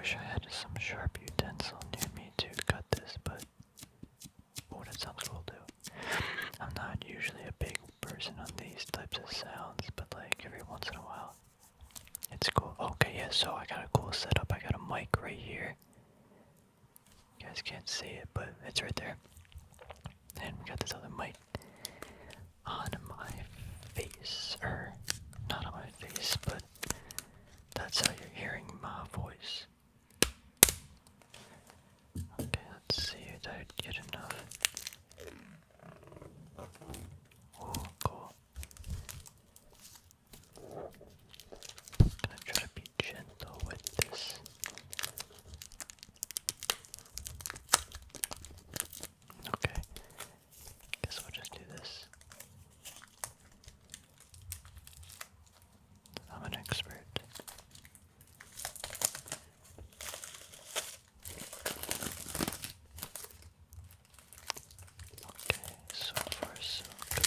wish I had some sharp utensil near me to cut this, but oh, that sounds cool too. I'm not usually a big person on these types of sounds, but like every once in a while, it's cool. Okay, yeah, so I got a cool setup. I got a mic right here. You guys can't see it, but it's right there. And we got this other mic on my face, or not on my face, but that's how you're hearing my voice. Okay, let's see. Did I get enough? Oh, cool. I'm gonna try to be gentle with this. Okay, guess we'll just do this. I'm an expert. Okay, so far so good.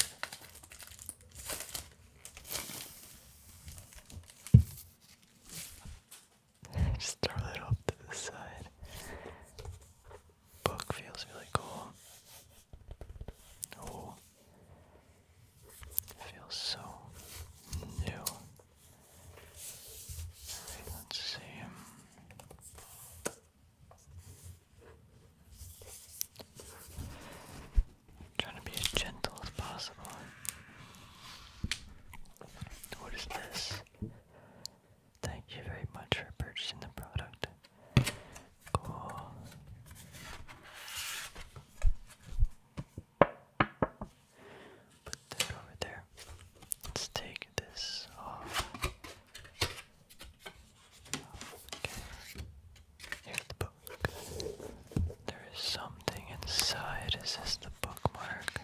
Just throw that off to the side. Book feels really cool. Oh, it feels so new. Alright, let's see. Trying to be as gentle as possible. What is this? Thank you very much for purchasing the product. Cool. Put that over there. Let's take this off. Okay. Here's the book. There is something inside. Is this the bookmark?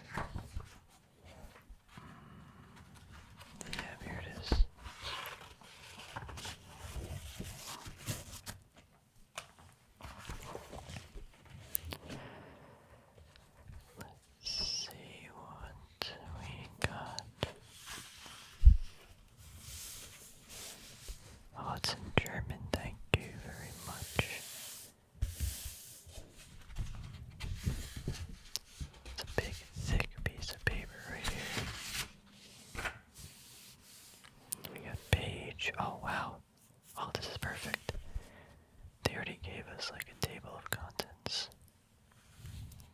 Yeah, here it is. Let's see what we got. Oh, it's in German. Thank you very much. It's a big, thick piece of paper right here. We got page. Oh, wow. Oh, this is perfect. They already gave us like a table of contents.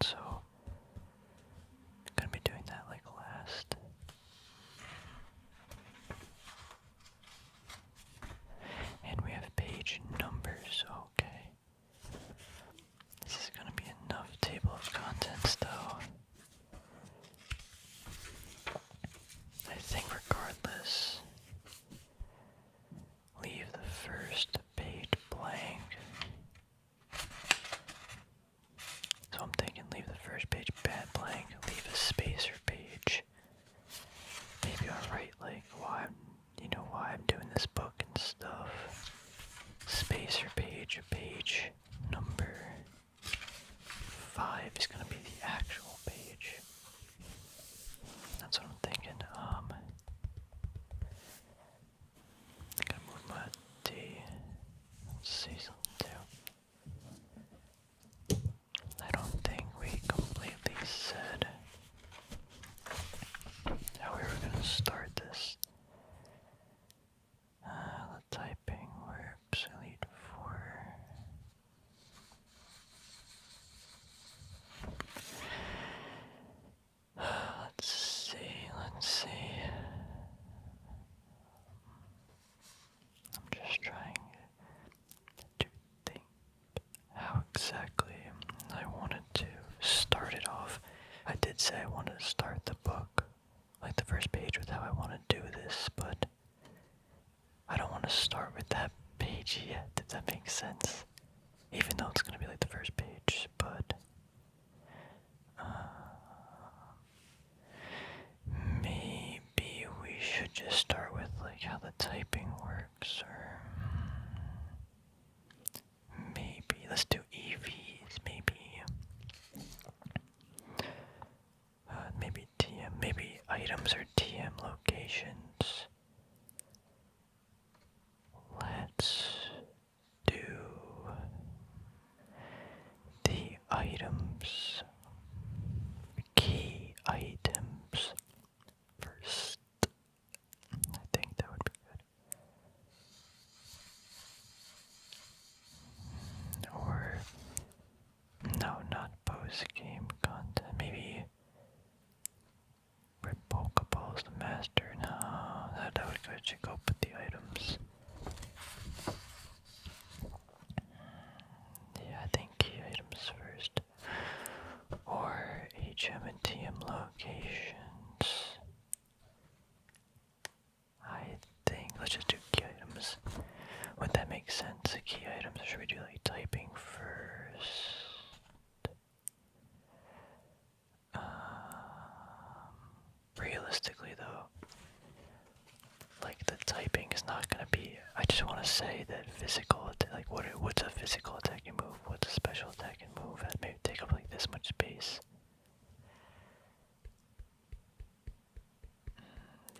So, I'm gonna be doing that like last. And we have page numbers. Okay. This is gonna be enough table of contents though. I think regardless, leave the first page blank. So I'm thinking leave the first page blank, leave a spacer page. Maybe I'll write like why I'm doing this book and stuff. Spacer page, page number 5 is gonna be the actual page. That's what I'm thinking. I gotta move my T. Let's see something too. I don't think we completely said how we were gonna start this. The typing works. Elite 4. Let's see. I'm just trying to think how exactly I wanted to start it off. I did say I wanted to start the book, like the first page, with how I want to do this, but I don't want to start with that page yet, if that makes sense. Even though it's going to be like the first page, but maybe we should just start with like how the typing works, or maybe let's do EVs, maybe maybe TM, maybe items or TM locations. Let's do should go put the items. Yeah, I think key items first. Or HM and TM locations. I think let's just do key items. Would that make sense? Key items, or should we do like typing first? Realistically though, like the typing is not gonna be. I just want to say that physical, like what's a physical attacking move? What's a special attacking move that may take up like this much space?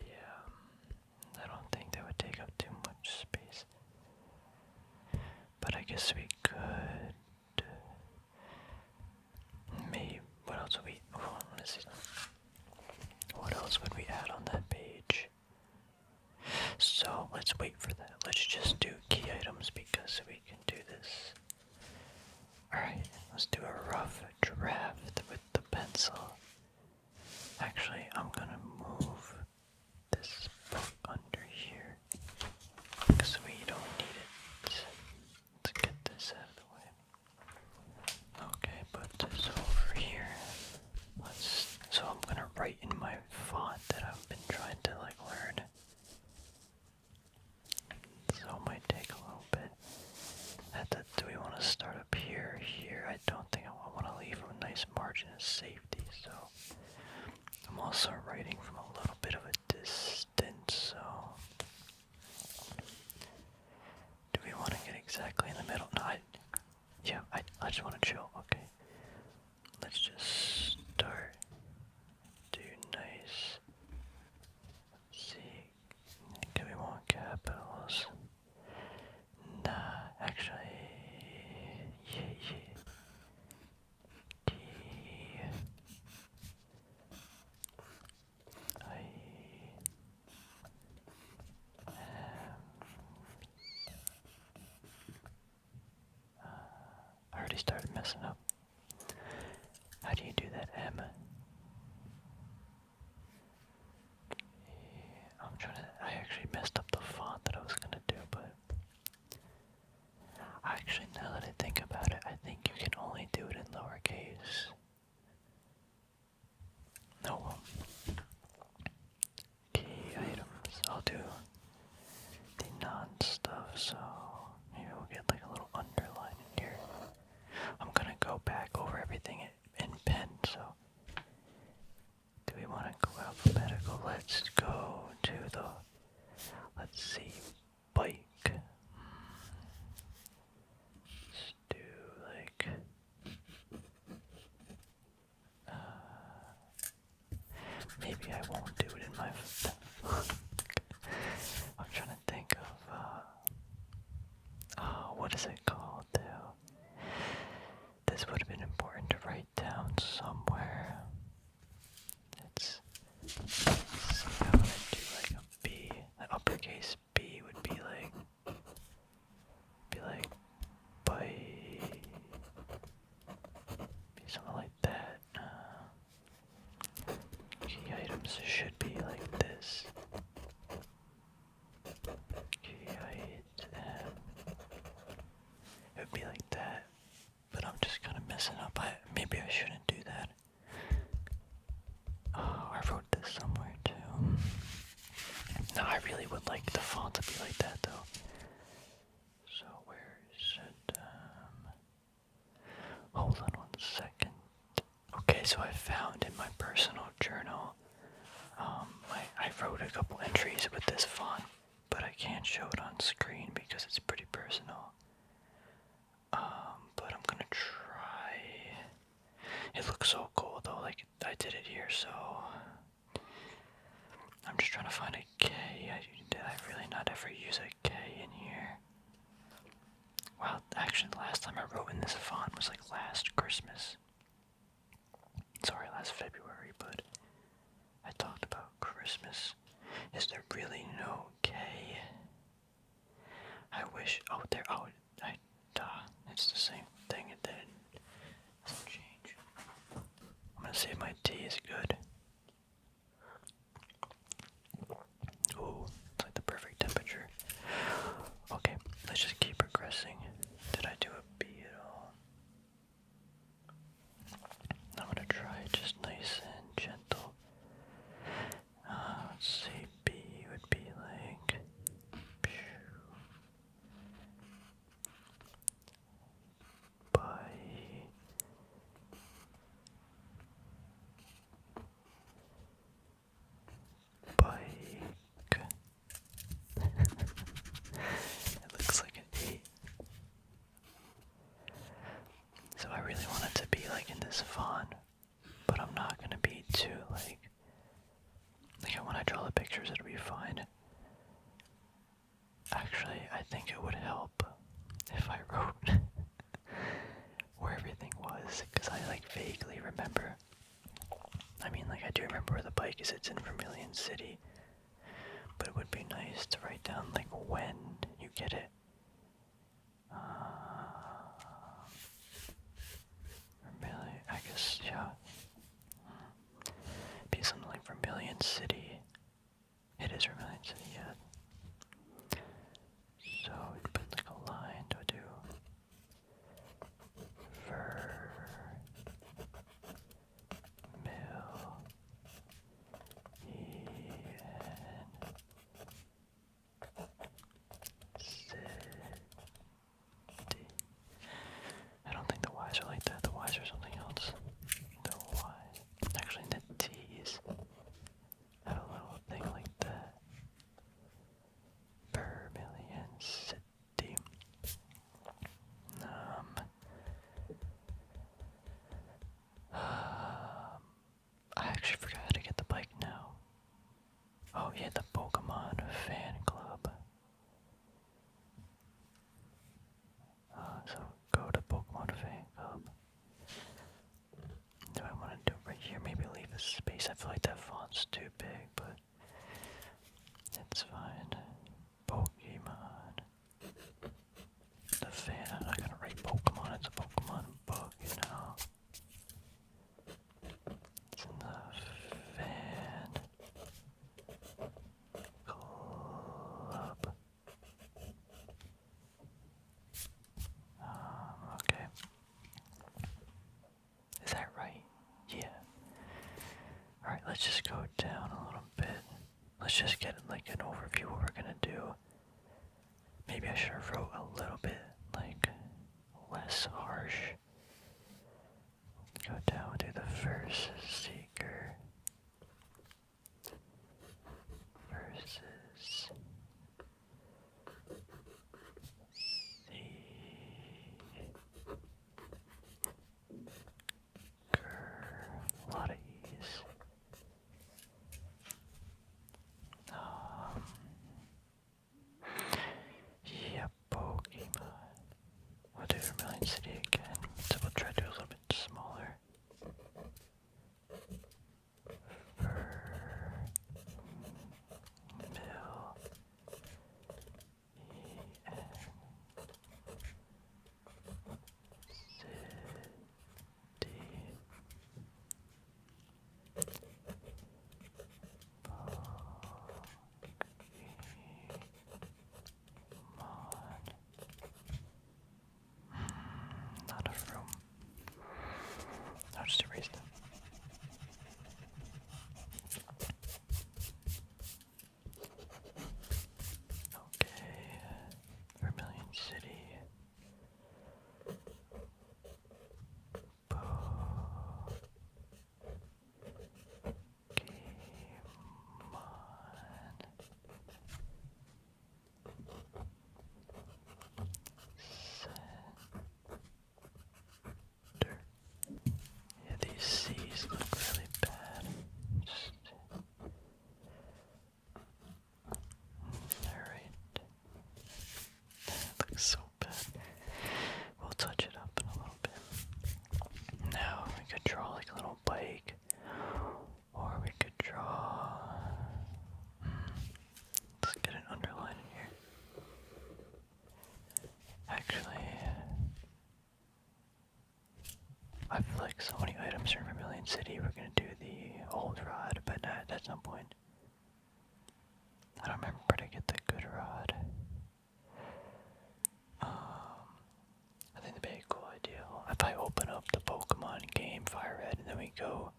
Yeah, I don't think that would take up too much space. But I guess we could. Maybe what else would we? Oh, let's see. What else would we add on that page? So let's wait for that. Let's just do key items because we can do this. Alright, let's do a rough draft with the pencil. Actually, I'm gonna move this book under here because we don't need it. Let's get this out of the way. Okay, put this over here. So I'm gonna write in my font that I've been trying to like learn. So it might take a little bit. Do we want to start up here or here? I don't think I want to leave a nice margin of safety, so I'm also writing from a little bit of a distance, so do we want to get exactly in the middle? No, I just want to chill, okay. Let's just start. Do nice. Let's see. Do we want capitals? Nah, actually, yeah. I already started messing up. How do you do that, M? I actually messed up the font that I was gonna do, but actually, now that I think about it, I think you can only do it in lowercase. No, key items. I'll do the non-stuff, so maybe we'll get like a little underline in here. I'm gonna go back over everything in pen, so do we want to go alphabetical? Let's go to the, let's see, bike. Let's do like, maybe I won't do it in my, I'm trying to think of, what is it called though? This would have been important to write down somewhere. Let's see, I'm gonna do like a B. An uppercase B would be like be something like that. Key items should be like this. Key item. It would be like that, but I'm just kind of messing up. Maybe I shouldn't do that. Oh, I wrote this somewhere too. No, I really would like the font to be like that though. So where is it? Hold on 1 second. Okay, so I found in my personal journal, I wrote a couple entries with this font, but I can't show it on screen because it's pretty personal. But I'm gonna try. It looks so cool though, like I did it here, so I'm just trying to find a K. Did I really not ever use a K in here? Well, actually the last time I wrote in this font was like last Christmas. Sorry, last February, but I talked about Christmas. Is there really no K? I wish, it's the same thing, it doesn't change. I'm gonna see if my tea is good. Ooh, it's like the perfect is fun, but I'm not gonna be too like when I draw the pictures it'll be fine. Actually, I think it would help if I wrote where everything was, because I like vaguely remember. I mean, like I do remember where the bike is, it's in Vermilion City, but it would be nice to write down like when you get it. Vermilion, I guess, yeah. Be something like Vermilion City. It is Vermilion City, yeah. So we put like a line to do I don't think the Y's are like that. The Y's are something else. The Y. Actually, the T's have a little thing like that. Vermilion City. I actually forgot how to get the bike now. Oh yeah, the Pokemon fan club. So go to Pokemon fan club. Do I want to do it right here? Maybe leave a space. I feel like that font's too big, but it's fine. Pokemon. The fan. I'm not gonna write Pokemon. It's a Pokemon book, you know. It's in the fan club. Okay. Is that right? Yeah. Alright, let's just go down a little bit. Let's just get like an overview of what we're gonna do. Maybe I should have wrote a little bit like less harsh. Go down to the first seeker versus a lot of E's. Yeah, Pokemon. We'll do Vermilion City again. So we'll try to do a little bit smaller. Not enough room. I'll just erase them. Okay, Vermilion City. Yeah, these C's look really bad. Alright. That looks so bad. We'll touch it up in a little bit. Now we could draw like a little bike. Or we could draw. Let's get an underline in here. Actually, I feel like so many items are in Vermilion City. We're gonna do the old rod, but at some point. I don't remember where to get the good rod. I think that'd be a cool idea. If I open up the Pokemon game, Fire Red, and then we go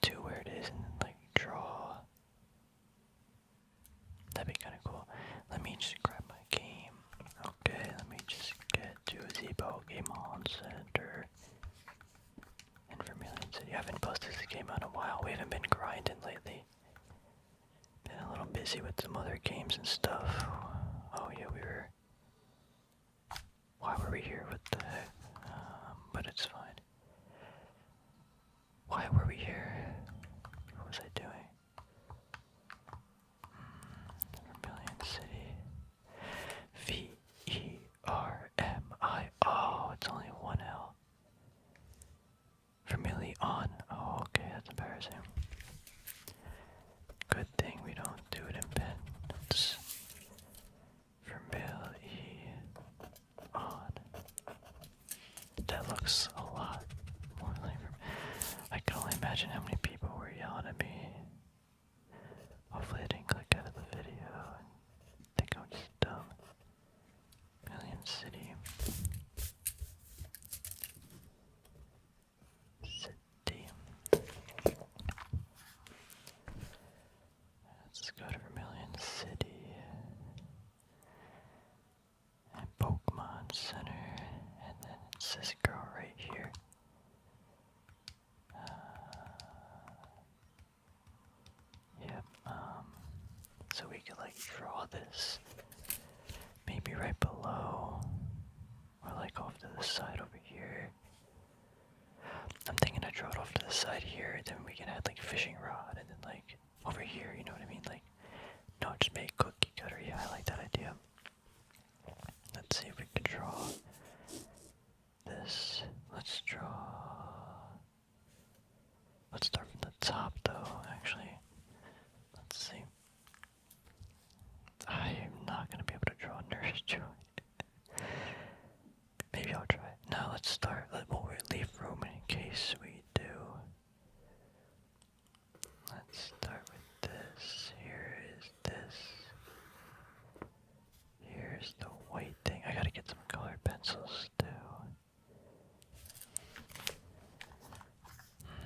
to where it is and like draw. That'd be kind of cool. Let me just grab my game. Okay, let me just get to the Pokemon Center in Vermilion City. I haven't posted this game in a while. We haven't been grinding lately. Been a little busy with some other games and stuff. Oh yeah, we were. Why were we here? What the heck? But it's fine. It's this girl right here. Yep. So we could like draw this maybe right below, or like off to the side over here. I'm thinking to draw it off to the side here, then we can add like fishing rod, and then like over here, you know what I mean? Like, no, just make cookie cutter. Yeah, I like that idea. Let's see if we can draw this. Let's start from the top though, actually. Let's see. I am not gonna be able to draw Nurse Joy. Maybe I'll try. Now let's start. We'll leave room in case we do. Let's start with this. Here is this. Here's the white thing. I gotta get some colored pencils too.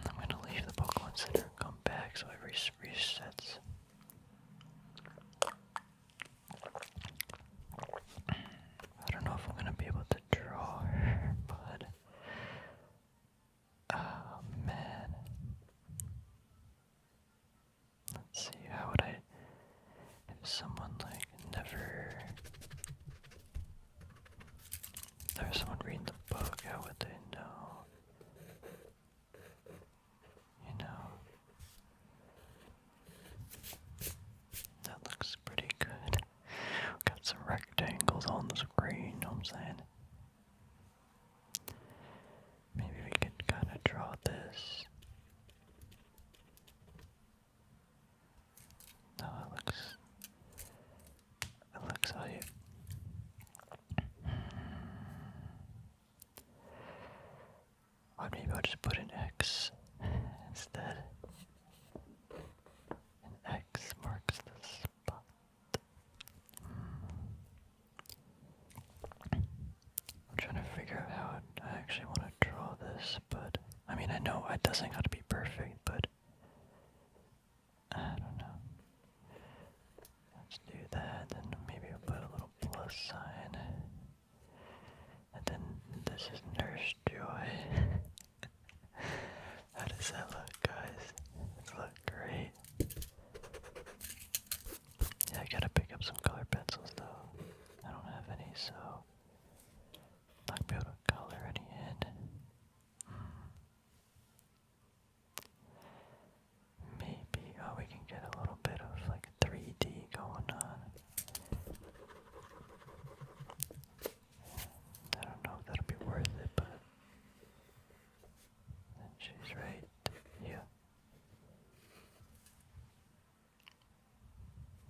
I'm gonna leave the Pokemon Center and come back so it resets. I don't know if I'm gonna be able to draw her, but oh man. Let's see, how would I, if someone like there's someone reading the book, how would they know? You know, that looks pretty good. Got some rectangles on the screen, you know what I'm saying? Maybe we could kind of draw this. No, it looks how you. Or maybe I'll just put an X instead. An X marks the spot. I'm trying to figure out how I actually want to draw this, but I mean, I know it doesn't have to be perfect, but I don't know. Let's do that, then maybe I'll put a little plus sign. And then this is Nurse Joy. How does that look, guys? Does it look great? Yeah, I gotta pick up some colored pencils though. I don't have any, so I'm not gonna be able to color any in. Maybe, oh, we can get a little bit of like 3D going on. I don't know if that'll be worth it, but she's right. Yeah.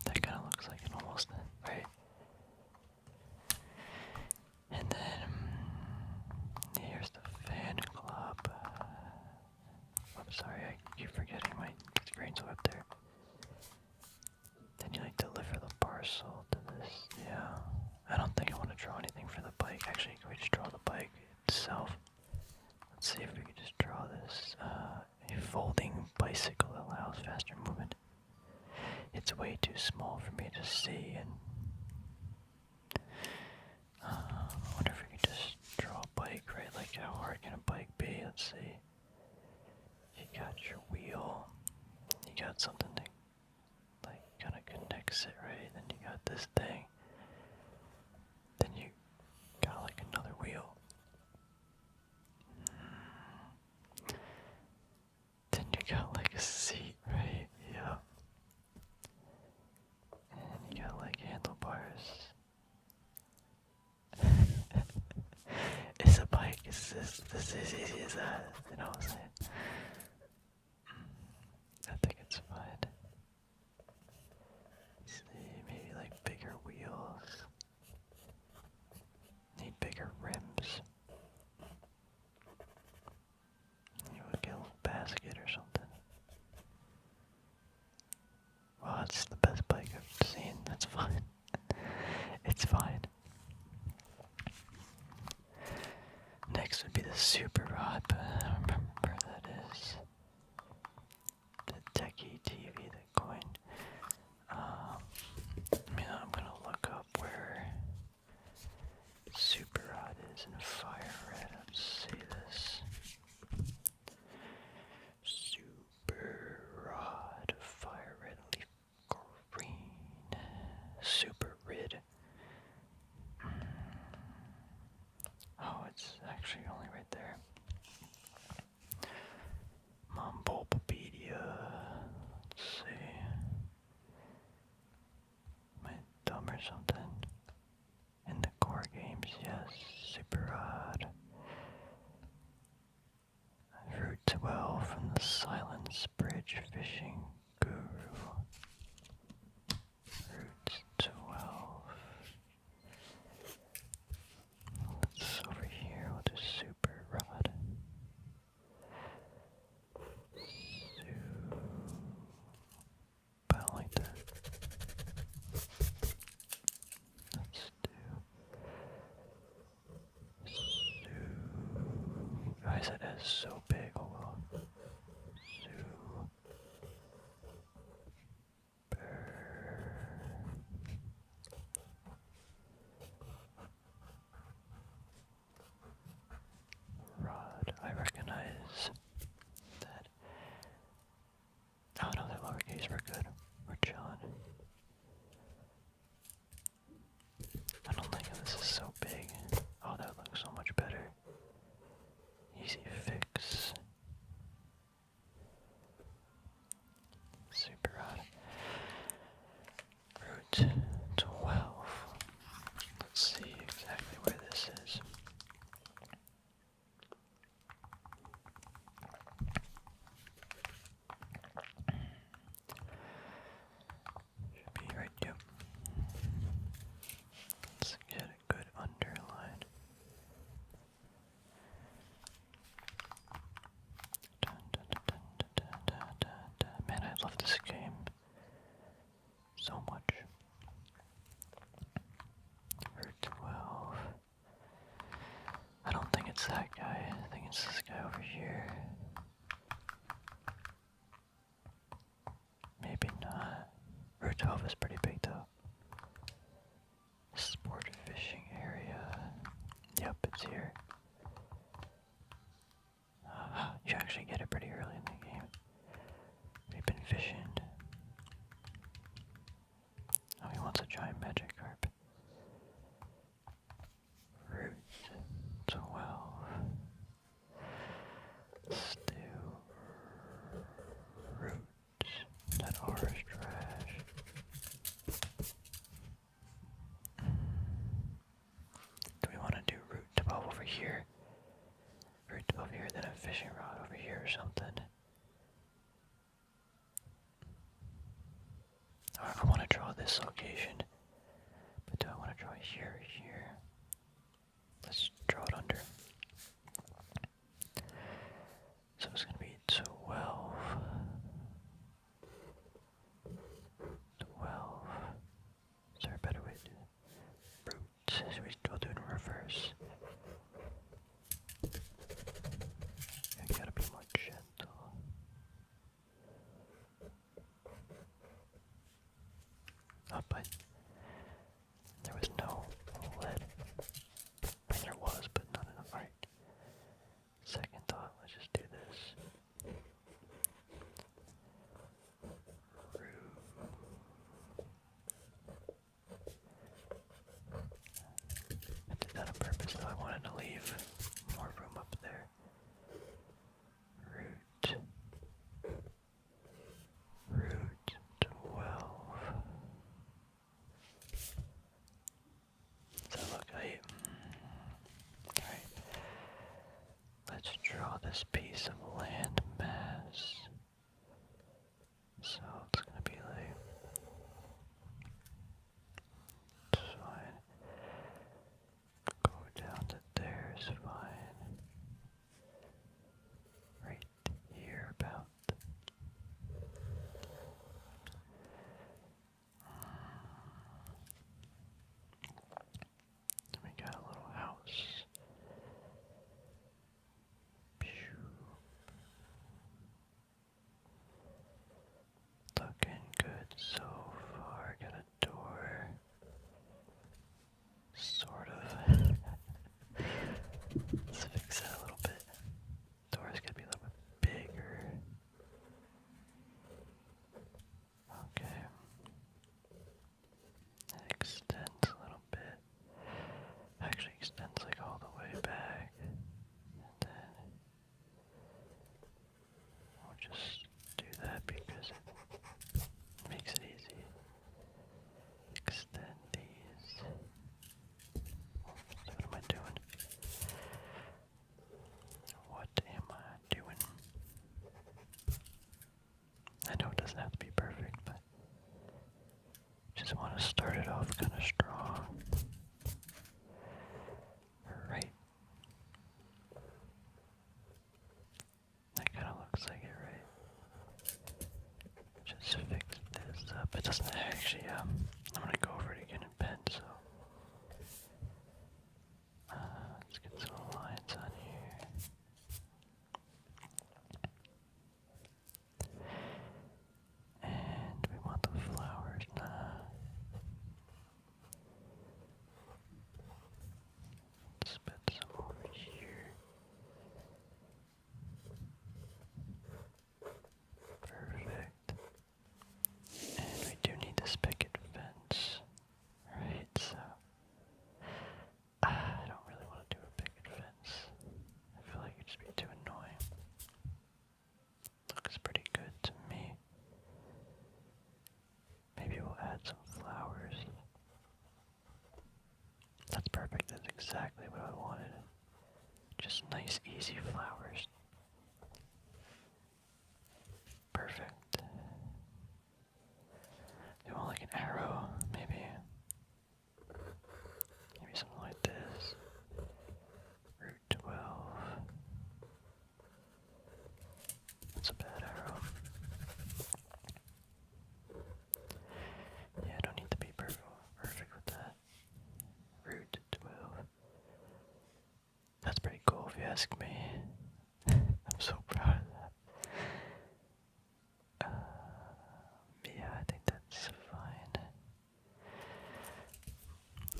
That kind of looks like it almost, right? And then here's the fan club. I'm sorry, I keep forgetting my screen's up there. Then you like deliver the parcel to this. Yeah. I don't think I want to draw anything for the bike. Actually, can we just draw the bike itself? Let's see if we can just draw this. A folding bicycle that allows faster movement. It's way too small for me to see, and I wonder if we can just draw a bike, right? Like, how hard can a bike be? Let's see. You got your wheel. You got something that, like, kind of connects it, right? Then you got this thing. Then you got, like, another wheel. Then you got, like, a seat, right? Yeah. And you got, like, handlebars. It's a bike. It's this is easy as that. You know what I'm saying? I think it's fine. See, maybe like bigger wheels. Need bigger rims. You would get a little basket or something. Well, it's the best bike I've seen. That's fine. It's fine. Next would be the super rod, but I don't remember where that is. The Techie TV, the coin. I'm gonna look up where super rod is in fire red. actually only right there. Mumblepedia. Let's see. Am I dumb or something? In the core games, yes. Super odd. Route 12 from the Silence Bridge Fishing Guru. Route 12. Let's over here, we'll do Super Rod. But I don't like that. Let's do guys, that is so big. Oh well. Rod. I recognize that. Oh no, that lowercase. We're good. We're chilling. I don't think this is so big. Oh, that looks so much better. Easy fix. Super odd. Route 12. Let's see exactly where this is. Should be right, yep. Let's get a good underline. Man, I love this game so much. Route 12. I don't think it's that guy. I think it's this guy over here. Maybe not. Route 12 is pretty big though. Sport fishing area. Yep, it's here. You actually get it pretty early in the game. We've been fishing. Oh, he wants a giant magic carp. Route 12. Let's do route. That R is trash. Do we want to do route 12 over here? Route 12 here, then a fishing rod over here or something. I want to draw this location, but do I want to draw here or here? Let's draw it under. So it's going to be 12. 12. Is there a better way to do it? Root. Should we go do it in reverse? I gotta be more gentle. Oh, but there was no lead. I mean, there was, but not enough. Alright. Second thought, let's just do this. I did that on purpose, though. I wanted to leave more room up there. Route 12. Does that look right? Alright. Let's draw this piece of land mass. So it's gonna be like, it's fine. Go down to there is fine. Right here about. We got a little house. Looking good so far. Got a door. Sort of. Let's fix that a little bit. Door's gonna be a little bit bigger. Okay. It extends a little bit. Actually extends like all the way back. just do that because it makes it easy. Extend these. What am I doing? What am I doing? I know it doesn't have to be perfect, but just want to start it off kind of strong. Right. That kind of looks like it, right? Just fix this up. It doesn't actually, I'm going to go over it again in pen, so. Let's get some lines on here. And we want the flowers now. Let's put some over here. Perfect. And we do need this picket fence. Right, so I don't really want to do a picket fence. I feel like it'd just be too annoying. Looks pretty good to me. Maybe we'll add some flowers. That's perfect. That's exactly what I wanted. Just nice, easy flowers. Perfect. You want like an arrow, maybe? Maybe something like this. Route 12. That's a bad arrow. Yeah, I don't need to be perfect with that. Route 12. That's pretty cool if you ask me. I'm so proud of that. Yeah, I think that's fine.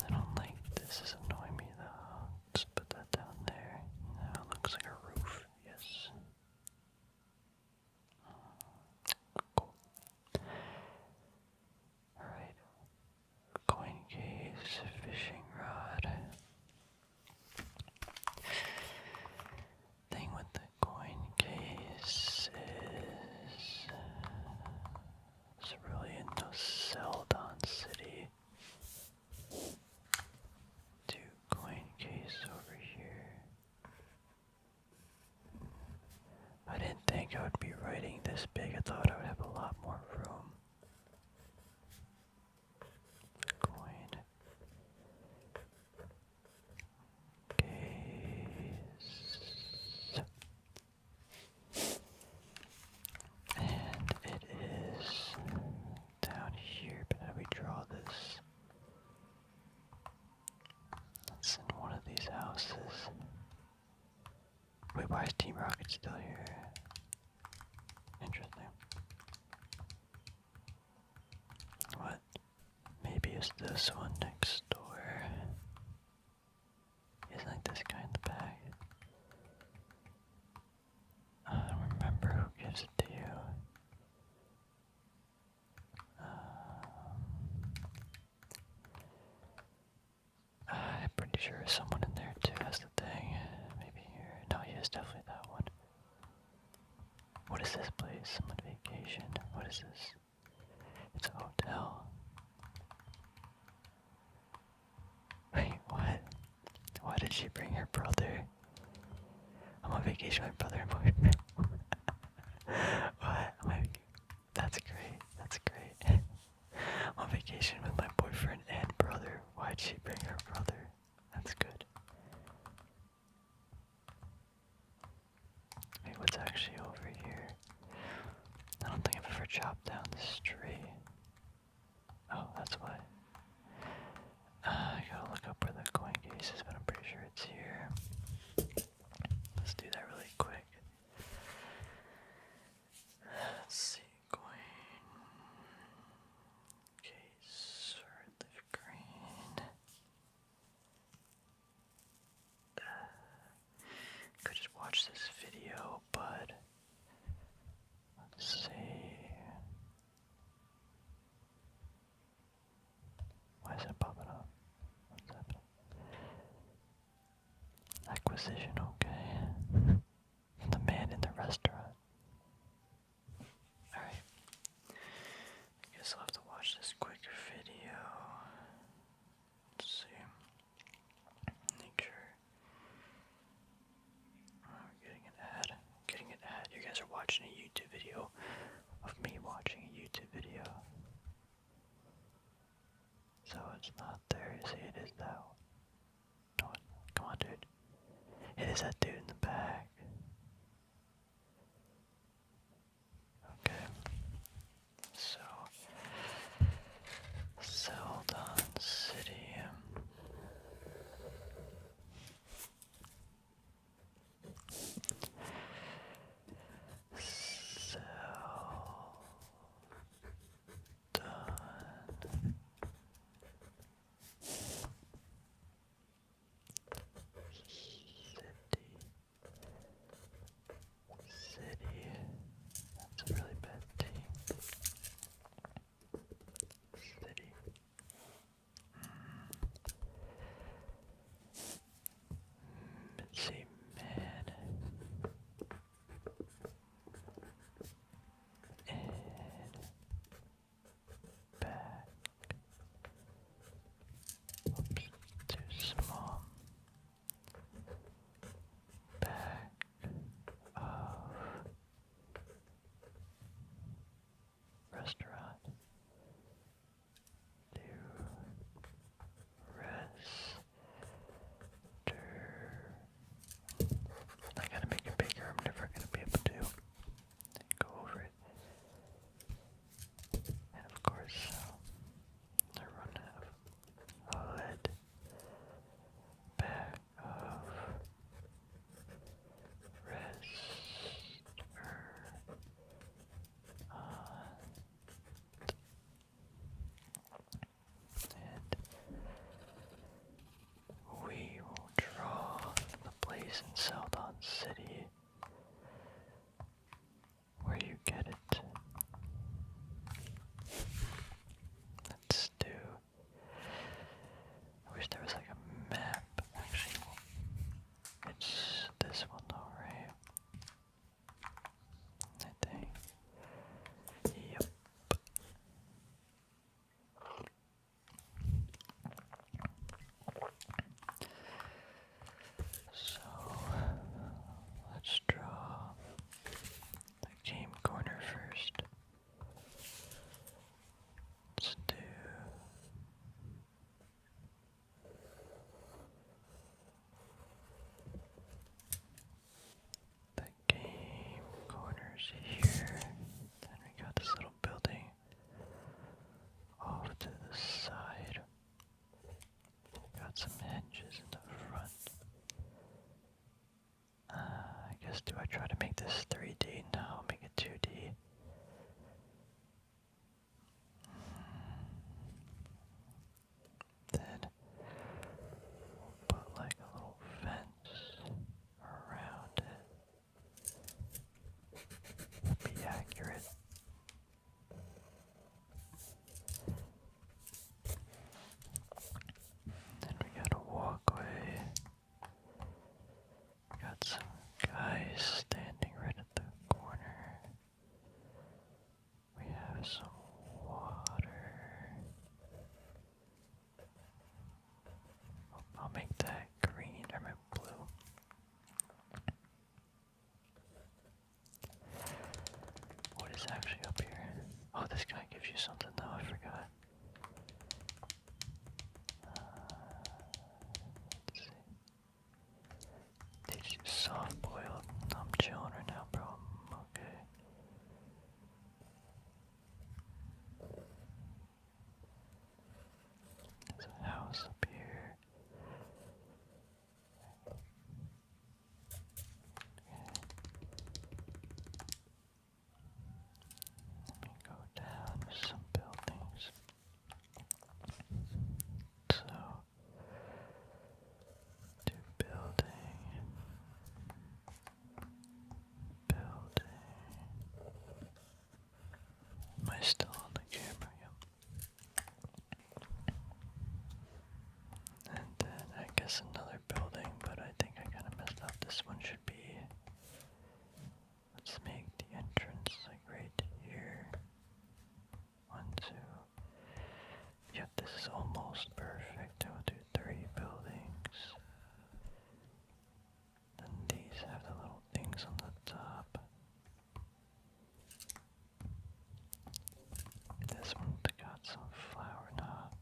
I don't like this. Is annoying me though. Just put that down there. Now it looks like a roof. Yes. Cool. Alright. Coin case, fishing rod. Thing with the coin case is it's really in no Celadon City. Coin case over here. I didn't think I would be writing this big. I thought I would have a lot more room. Coin case. And it is down here, but how do we draw this? It's in one of these houses. Wait, why is Team Rocket still here? Interesting. What? Maybe it's this one next door. Isn't like this guy in the back? I don't remember who gives it to you. I'm pretty sure someone in there too has the thing. Maybe here. No, yes, definitely that one. What is this place? I'm on vacation. What is this? It's a hotel. Wait, what? Why did she bring her brother? I'm on vacation with my brother and boyfriend. What? That's great. That's great. I'm on vacation with my boyfriend and brother. Why'd she bring her brother? That's good. Wait, what's actually over here? I don't think I've ever chopped down this tree. Oh, that's why. I gotta look up where the coin case is, but I'm pretty sure it's here. Let's do that really quick. Let's see, coin case, live green. Could just watch this video, but let's see. Why is it popping up? What's happening? Acquisition, okay. The man in the restaurant. it's not there. You see, it is that one. No, come on, dude. It is that dude in the back. Okay. So, Seldon City. City. That's a really bad team. City. Let's see, man. And back. Oops, too small. Back of restaurant to rest. I gotta make it bigger. I'm never gonna be able to go over it. And of course, I run out of lead. Back of rest. And we will draw the place in Seldon City where you get it. Let's do. I wish there was like a map. Actually, it's this one though, right? I think. Yep. So let's draw the game corner first. Let's do the game corners here. Then we got this little building off to the side. Got some hinges in the front. I guess do I try to make this 3D? No, I'll make it 2D. Then we'll put like a little fence around it. Be accurate. Then we got a walkway. Got some guys standing right at the corner. We have some water. I'll make that green or my blue. What is actually up here? Oh, this guy gives you something though, I forgot. Let's see. Teach you soft boiled. I'm chilling right now, bro. I'm okay. There's a house up here. Let me go down some buildings. So, do building. Am I still on the camera? Yep. And then I guess another building, but I think I kind of messed up. This one should be. Let's make the entrance like right here. 1, 2. Yep, this is almost perfect. I'll do 3 buildings. Then these have the little things on the top. This one's got some flower knot.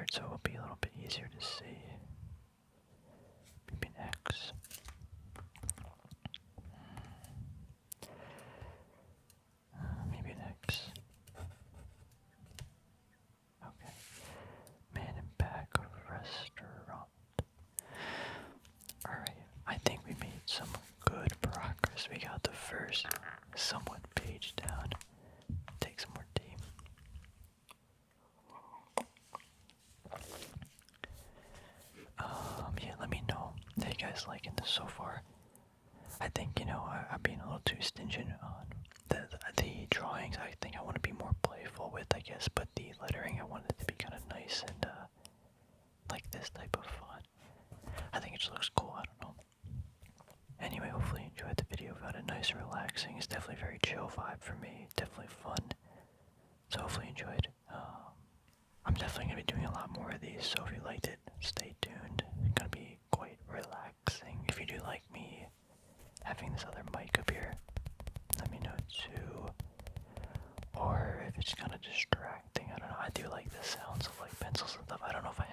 colored so it'll be a little bit easier to see. Maybe an X. Maybe an X. Okay. Man in back of restaurant. Alright, I think we made some good progress. We got the first somewhat page down. Take some more tea. Yeah, let me know how you guys liking this so far. I think, I'm being a little too stingent on the drawings. I think I want to be more playful with, I guess, but the lettering, I want it to be kind of nice and, like this type of font. I think it just looks cool, I don't know. Anyway, hopefully you enjoyed the video, found it nice and relaxing. It's definitely a very chill vibe for me, definitely fun. So hopefully you enjoyed. I'm definitely going to be doing a lot more of these, so if you liked it, stay tuned. It's going to be quite relaxing. If you do like me having this other mic up here, let me know too. Or if it's kind of distracting, I don't know. I do like the sounds of like pencils and stuff. I don't know if I